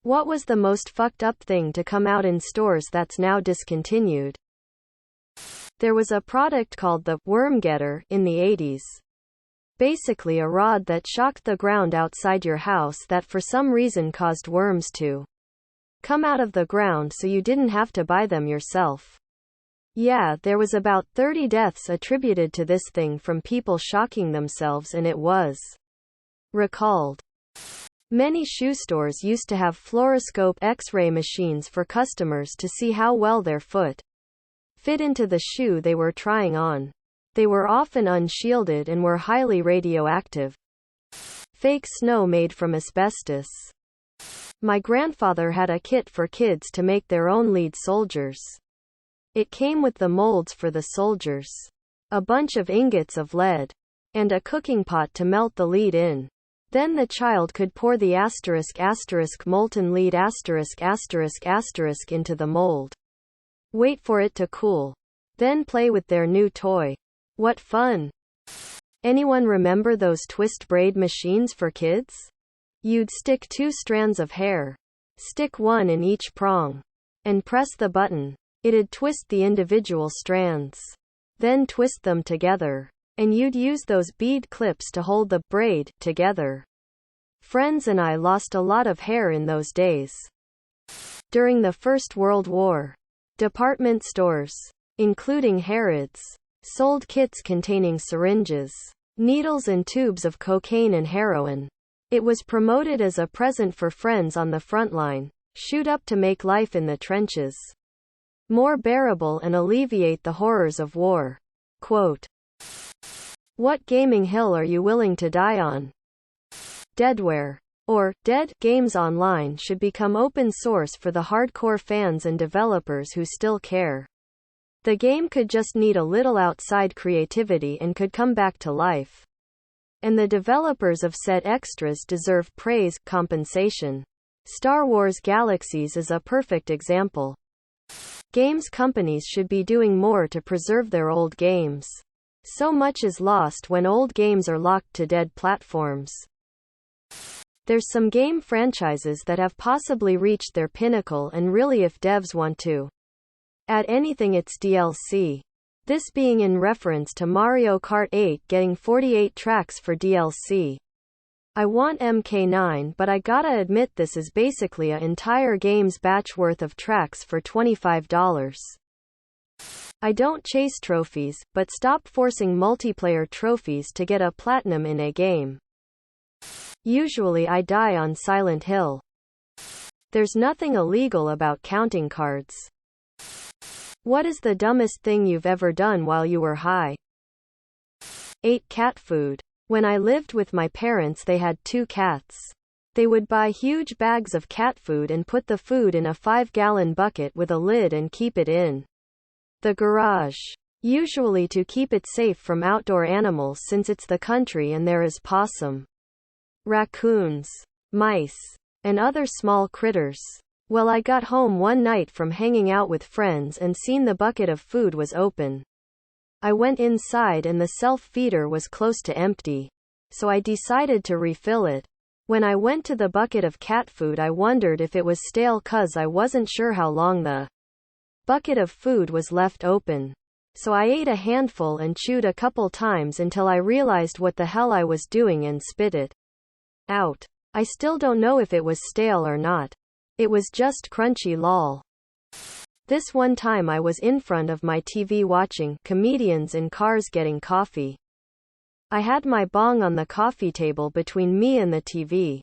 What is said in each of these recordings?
What was the most fucked up thing to come out in stores that's now discontinued? There was a product called the worm getter in the 80s. Basically a rod that shocked the ground outside your house that for some reason caused worms to come out of the ground so you didn't have to buy them yourself. Yeah, there was about 30 deaths attributed to this thing from people shocking themselves, and it was recalled. Many shoe stores used to have fluoroscope X-ray machines for customers to see how well their foot fit into the shoe they were trying on. They were often unshielded and were highly radioactive. Fake snow made from asbestos. My grandfather had a kit for kids to make their own lead soldiers. It came with the molds for the soldiers, a bunch of ingots of lead, and a cooking pot to melt the lead in. Then the child could pour the *** molten lead *** into the mold. Wait for it to cool. Then play with their new toy. What fun! Anyone remember those twist braid machines for kids? You'd stick 2 strands of hair. Stick one in each prong. And press the button. It'd twist the individual strands. Then twist them together. And you'd use those bead clips to hold the braid together. Friends and I lost a lot of hair in those days. During the First World War, department stores, including Harrods, sold kits containing syringes, needles and tubes of cocaine and heroin. It was promoted as a present for friends on the front line. Shoot up to make life in the trenches more bearable and alleviate the horrors of war. Quote, what gaming hill are you willing to die on? Deadware, or Dead Games Online, should become open source for the hardcore fans and developers who still care. The game could just need a little outside creativity and could come back to life. And the developers of said extras deserve praise, compensation. Star Wars Galaxies is a perfect example. Games companies should be doing more to preserve their old games. So much is lost when old games are locked to dead platforms. There's some game franchises that have possibly reached their pinnacle, and really if devs want to add anything, it's DLC. This being in reference to Mario Kart 8 getting 48 tracks for DLC. I want MK9, but I gotta admit this is basically an entire game's batch worth of tracks for $25. I don't chase trophies, but stop forcing multiplayer trophies to get a platinum in a game. Usually I die on Silent Hill. There's nothing illegal about counting cards. What is the dumbest thing you've ever done while you were high? Ate cat food. When I lived with my parents, they had 2 cats. They would buy huge bags of cat food and put the food in a 5-gallon bucket with a lid and keep it in the garage. Usually to keep it safe from outdoor animals, since it's the country and there is possum, raccoons, mice, and other small critters. Well, I got home one night from hanging out with friends and seen the bucket of food was open. I went inside and the self-feeder was close to empty. So I decided to refill it. When I went to the bucket of cat food, I wondered if it was stale, 'cause I wasn't sure how long the bucket of food was left open. So I ate a handful and chewed a couple times until I realized what the hell I was doing and spit it out. I still don't know if it was stale or not. It was just crunchy, lol. This one time I was in front of my TV watching comedians in cars getting coffee. I had my bong on the coffee table between me and the TV.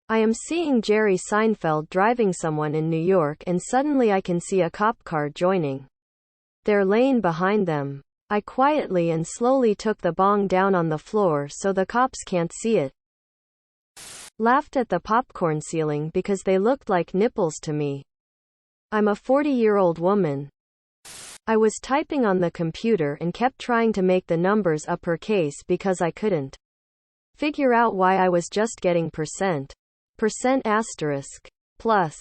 I am seeing Jerry Seinfeld driving someone in New York, and suddenly I can see a cop car joining their lane behind them. I quietly and slowly took the bong down on the floor so the cops can't see it. Laughed at the popcorn ceiling because they looked like nipples to me. I'm a 40-year-old woman. I was typing on the computer and kept trying to make the numbers uppercase because I couldn't figure out why I was just getting %. Plus.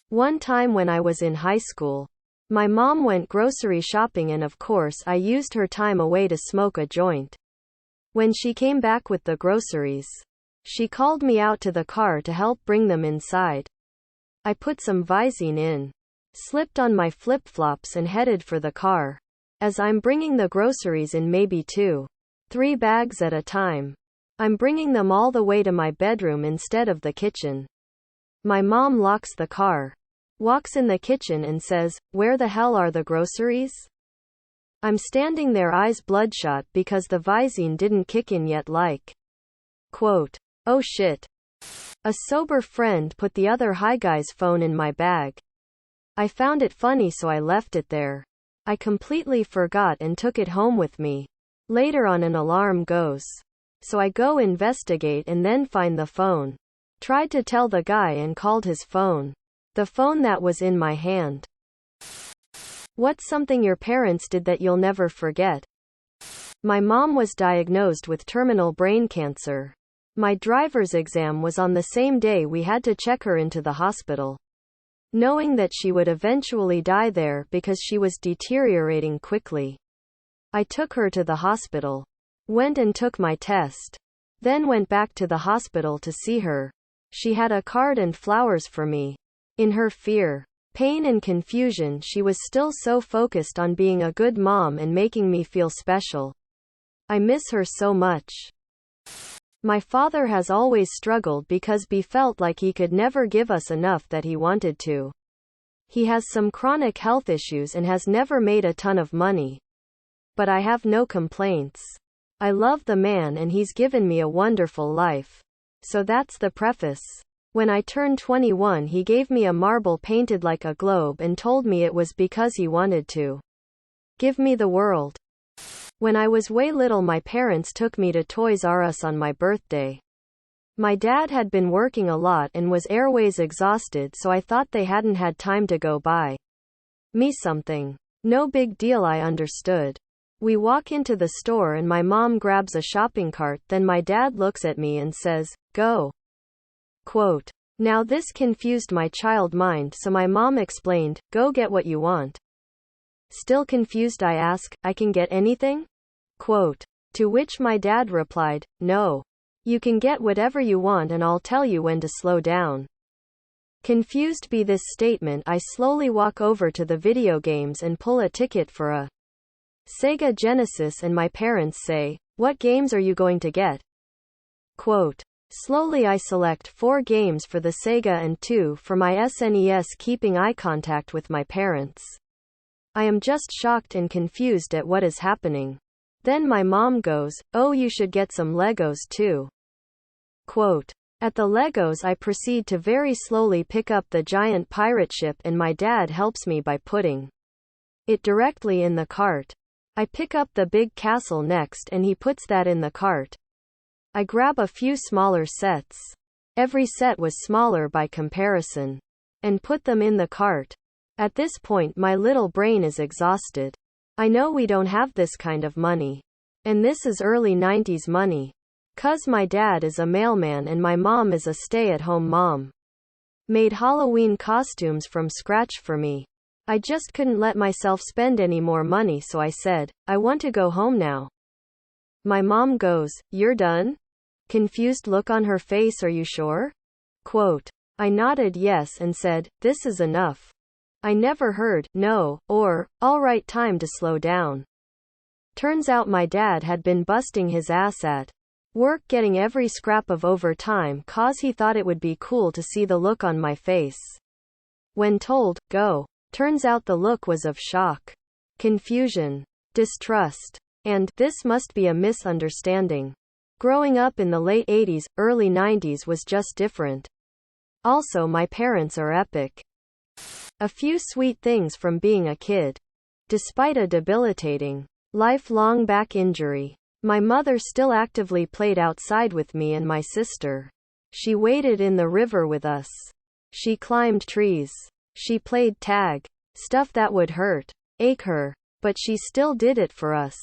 One time when I was in high school, my mom went grocery shopping and of course I used her time away to smoke a joint. When she came back with the groceries, She called me out to the car to help bring them inside. I put some Visine in, slipped on my flip-flops and headed for the car. As I'm bringing the groceries in, maybe 2-3 bags at a time. I'm bringing them all the way to my bedroom instead of the kitchen. My mom locks the car, walks in the kitchen and says, "Where the hell are the groceries?" I'm standing there, eyes bloodshot because the Visine didn't kick in yet, like, quote, "Oh shit." A sober friend put the other hi guy's phone in my bag. I found it funny, so I left it there. I completely forgot and took it home with me. Later on, an alarm goes. So I go investigate and then find the phone. Tried to tell the guy and called his phone. The phone that was in my hand. What's something your parents did that you'll never forget? My mom was diagnosed with terminal brain cancer. My driver's exam was on the same day we had to check her into the hospital. Knowing that she would eventually die there because she was deteriorating quickly. I took her to the hospital. Went and took my test. Then went back to the hospital to see her. She had a card and flowers for me. In her fear, pain and confusion, she was still so focused on being a good mom and making me feel special. I miss her so much. My father has always struggled because he felt like he could never give us enough that he wanted to. He has some chronic health issues and has never made a ton of money. But I have no complaints. I love the man and he's given me a wonderful life. So that's the preface. When I turned 21, he gave me a marble painted like a globe and told me it was because he wanted to give me the world. When I was way little, my parents took me to Toys R Us on my birthday. My dad had been working a lot and was airways exhausted, so I thought they hadn't had time to go buy me something. No big deal, I understood. We walk into the store and my mom grabs a shopping cart, then my dad looks at me and says, "Go." Quote. Now this confused my child mind, so my mom explained, "Go get what you want." Still confused, I ask, "I can get anything?" Quote. To which my dad replied, "No. You can get whatever you want and I'll tell you when to slow down." Confused by this statement, I slowly walk over to the video games and pull a ticket for a Sega Genesis, and my parents say, "What games are you going to get?" Quote. Slowly I select 4 games for the Sega and 2 for my SNES, keeping eye contact with my parents. I am just shocked and confused at what is happening. Then my mom goes, "Oh, you should get some Legos too." Quote. At the Legos I proceed to very slowly pick up the giant pirate ship and my dad helps me by putting it directly in the cart. I pick up the big castle next and he puts that in the cart. I grab a few smaller sets. Every set was smaller by comparison. And put them in the cart. At this point my little brain is exhausted. I know we don't have this kind of money. And this is early 90s money. 'Cause my dad is a mailman and my mom is a stay-at-home mom. Made Halloween costumes from scratch for me. I just couldn't let myself spend any more money, so I said, "I want to go home now." My mom goes, "You're done?" Confused look on her face, "Are you sure?" Quote. I nodded yes and said, "This is enough." I never heard no or all right, time to slow down. Turns out my dad had been busting his ass at work getting every scrap of overtime 'cause he thought it would be cool to see the look on my face when told, "Go." Turns out the look was of shock, confusion, distrust, and "this must be a misunderstanding." Growing up in the late 80s, early 90s was just different. Also, my parents are epic. A few sweet things from being a kid. Despite a debilitating, lifelong back injury, my mother still actively played outside with me and my sister. She waded in the river with us. She climbed trees. She played tag. Stuff that would ache her. But she still did it for us.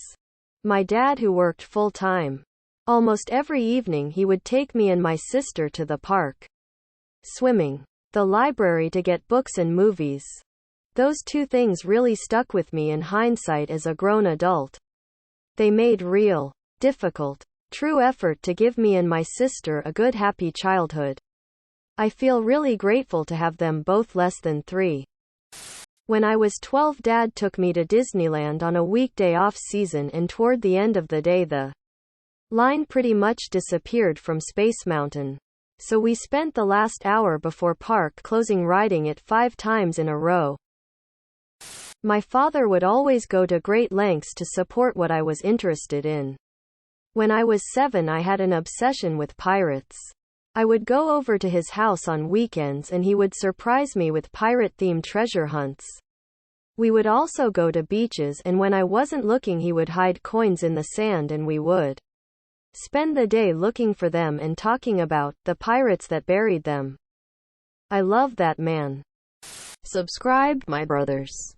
My dad, who worked full-time, almost every evening he would take me and my sister to the park, swimming, the library to get books and movies. Those 2 things really stuck with me in hindsight as a grown adult. They made real, difficult true effort to give me and my sister a good happy childhood. I feel really grateful to have them both less than 3. When I was 12, Dad took me to Disneyland on a weekday off-season, and toward the end of the day the line pretty much disappeared from Space Mountain. So we spent the last hour before park closing riding it 5 times in a row. My father would always go to great lengths to support what I was interested in. When I was 7, I had an obsession with pirates. I would go over to his house on weekends and he would surprise me with pirate-themed treasure hunts. We would also go to beaches, and when I wasn't looking he would hide coins in the sand and we would spend the day looking for them and talking about the pirates that buried them. I love that man. Subscribe, my brothers.